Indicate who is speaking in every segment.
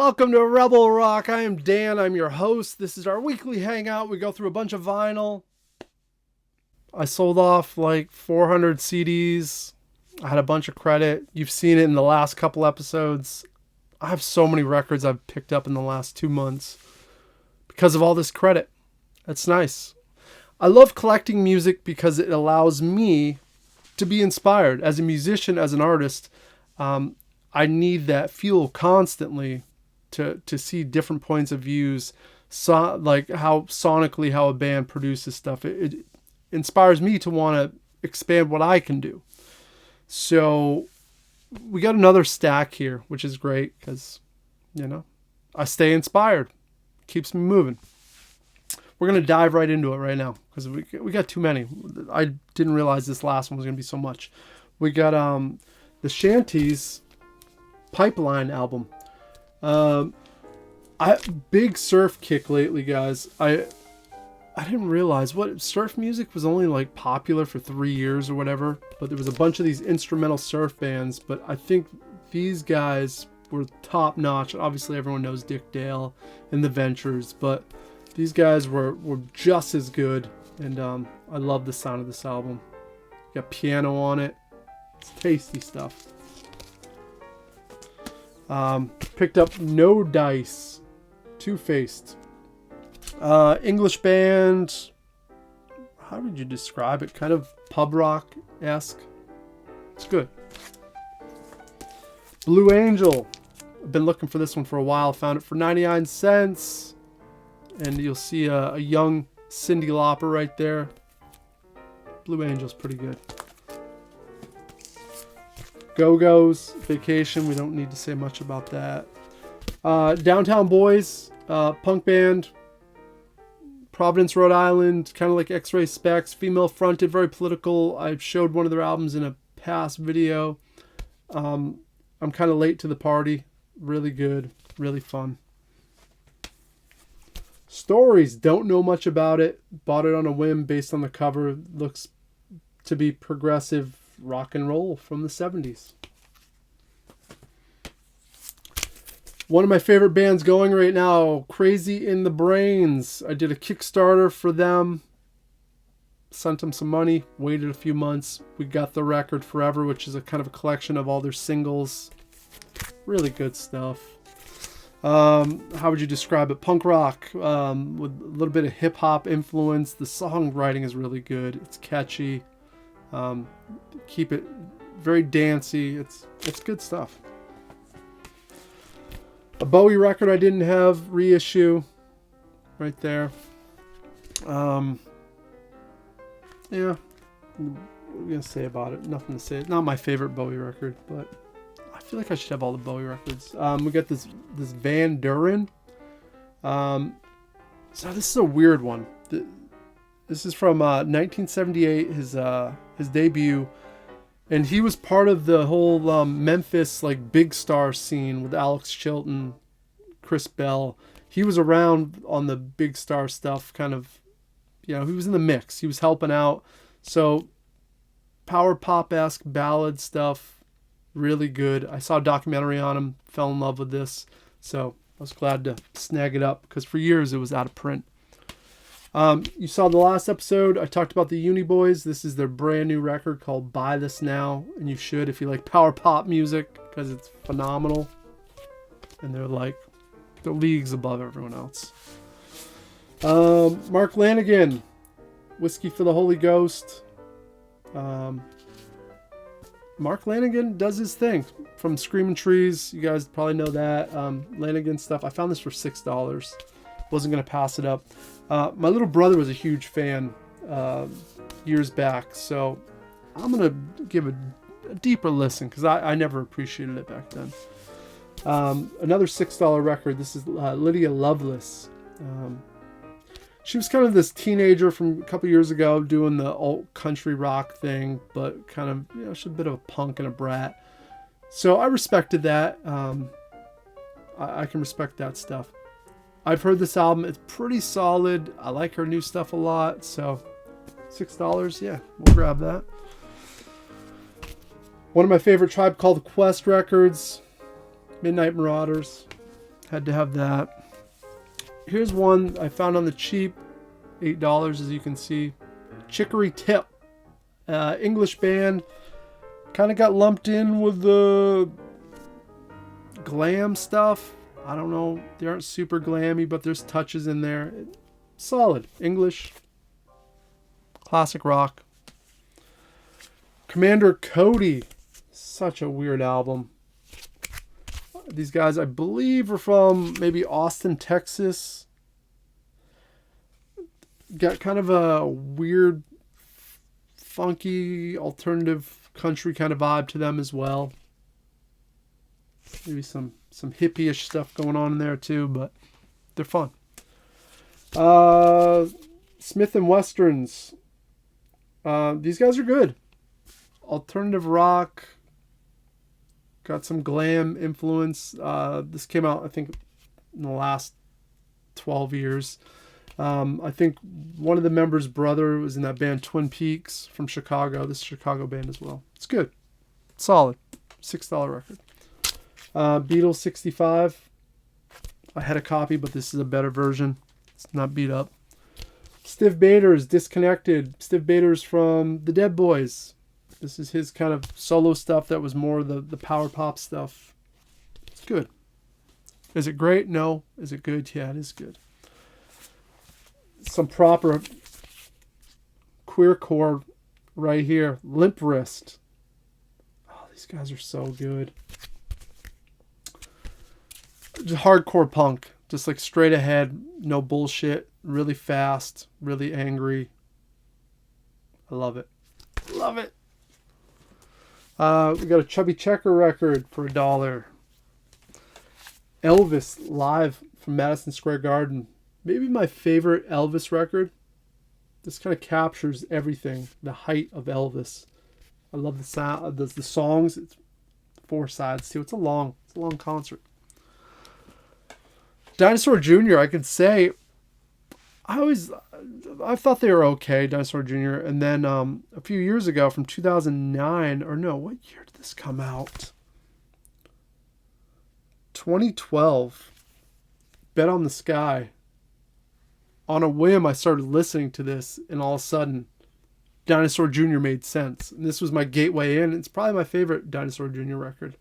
Speaker 1: Welcome to Rebel Rock. I am Dan. I'm your host. This is our weekly hangout. We go through a bunch of vinyl. I sold off like 400 CDs. I had a bunch of credit. You've seen it in the last couple episodes. I have so many records I've picked up in the last 2 months because of all this credit. That's nice. I love collecting music because it allows me to be inspired. As a musician, as an artist, I need that fuel constantly to see different points of views, like how sonically how a band produces stuff. It inspires me to want to expand what I can do. So we got another stack here, which is great because, I stay inspired. Keeps me moving. We're going to dive right into it right now because we got too many. I didn't realize this last one was going to be so much. We got the Shanties Pipeline album. Big surf kick lately, guys. I didn't realize surf music was only like popular for 3 years or whatever, but there was a bunch of these instrumental surf bands, but I think these guys were top notch. Obviously everyone knows Dick Dale and the Ventures, but these guys were just as good, and I love the sound of this album. Got piano on it. It's tasty stuff. Picked up No Dice, Two-Faced. English band. How would you describe it? Kind of pub rock-esque. It's good. Blue Angel. I've been looking for this one for a while. Found it for 99 cents. And you'll see a young Cyndi Lauper right there. Blue Angel's pretty good. Go-Go's, Vacation. We don't need to say much about that. Downtown Boys, punk band. Providence, Rhode Island, kind of like X-Ray Specs. Female fronted, very political. I showed one of their albums in a past video. I'm kind of late to the party. Really good. Really fun. Stories, don't know much about it. Bought it on a whim based on the cover. Looks to be progressive rock and roll from the 70s. One of my favorite bands going right now, Crazy in the Brains. I did a Kickstarter for them. Sent them some money. Waited a few months. We got the record Forever, which is a kind of a collection of all their singles. Really good stuff. How would you describe it? Punk rock with a little bit of hip hop influence. The songwriting is really good. It's catchy. Keep it very dancey. It's good stuff. A Bowie record I didn't have, reissue, right there. Yeah, what are we gonna say about it? Nothing to say. Not my favorite Bowie record, but I feel like I should have all the Bowie records. We got this Van Duren. So this is a weird one. This is from 1978, his debut, and he was part of the whole Memphis like big star scene with Alex Chilton, Chris Bell. He was around on the big star stuff, kind of, he was in the mix. He was helping out. So power pop-esque ballad stuff, really good. I saw a documentary on him, fell in love with this, so I was glad to snag it up because for years it was out of print. You saw the last episode, I talked about the Uni Boys. This is their brand new record called Buy This Now, and you should if you like power pop music because it's phenomenal. And they're leagues above everyone else. Mark Lanigan, Whiskey for the Holy Ghost. Mark Lanigan does his thing from Screaming Trees. You guys probably know that. Lanigan stuff. I found this for $6. Wasn't going to pass it up. My little brother was a huge fan years back, so I'm going to give a deeper listen because I never appreciated it back then. Another $6 record. This is Lydia Lovelace. She was kind of this teenager from a couple years ago doing the alt country rock thing, but kind of, she's a bit of a punk and a brat. So I respected that. I can respect that stuff. I've heard this album. It's pretty solid. I like her new stuff a lot. So $6, yeah, we'll grab that. One of my favorite Tribe Called Quest records, Midnight Marauders. Had to have that. Here's one I found on the cheap, $8 as you can see. Chicory Tip, English band. Kind of got lumped in with the glam stuff. I don't know. They aren't super glammy, but there's touches in there. Solid. English. Classic rock. Commander Cody. Such a weird album. These guys, I believe, are from maybe Austin, Texas. Got kind of a weird, funky, alternative country kind of vibe to them as well. Maybe some hippie-ish stuff going on in there too, but they're fun. Smith & Westerns. These guys are good. Alternative rock. Got some glam influence. This came out, I think, in the last 12 years. I think one of the members' brother was in that band Twin Peaks from Chicago. This Chicago band as well. It's good. Solid. $6 record. Beatles 65. I had a copy, but this is a better version. It's not beat up. Stiv Bators, Disconnected. Stiv Bators from the Dead Boys. This is his kind of solo stuff that was more the power pop stuff. It's good. Is it great? No. Is it good? Yeah, it is good. Some proper queercore right here. Limp Wrist. Oh, these guys are so good. Just hardcore punk. Just like straight ahead. No bullshit. Really fast. Really angry. I love it. Love it. We got a Chubby Checker record for $1. Elvis live from Madison Square Garden. Maybe my favorite Elvis record. This kind of captures everything. The height of Elvis. I love the sound. The songs. It's 4 sides too. It's a long concert. Dinosaur Jr. I could say. I thought they were okay, Dinosaur Jr. And then a few years ago, from 2009, or no, what year did this come out? 2012. Bet on the Sky. On a whim, I started listening to this, and all of a sudden, Dinosaur Jr. made sense. And this was my gateway in. It's probably my favorite Dinosaur Jr. record.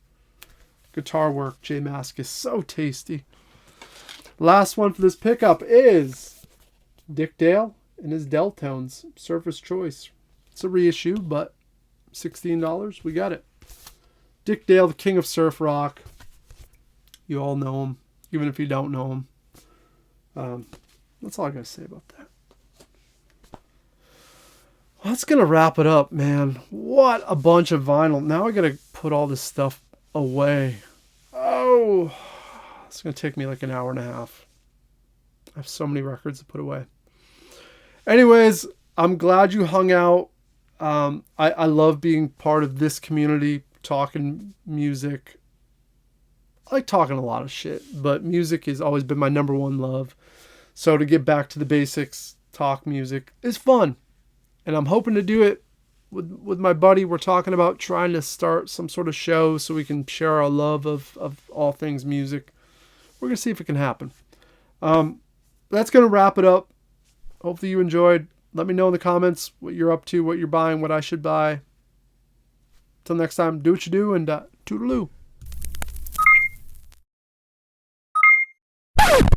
Speaker 1: Guitar work, J Mask is so tasty. Last one for this pickup is Dick Dale and his Deltones, Surface Choice. It's a reissue, but $16, we got it. Dick Dale, the king of surf rock. You all know him, even if you don't know him. That's all I got to say about that. Well, that's going to wrap it up, man. What a bunch of vinyl. Now I got to put all this stuff away. Oh, it's going to take me like an hour and a half. I have so many records to put away. Anyways, I'm glad you hung out. I love being part of this community, talking music. I like talking a lot of shit, but music has always been my number one love. So to get back to the basics, talk music is fun. And I'm hoping to do it with my buddy. We're talking about trying to start some sort of show so we can share our love of all things music. We're going to see if it can happen. That's going to wrap it up. Hopefully you enjoyed. Let me know in the comments what you're up to, what you're buying, what I should buy. Till next time, do what you do, and toodaloo.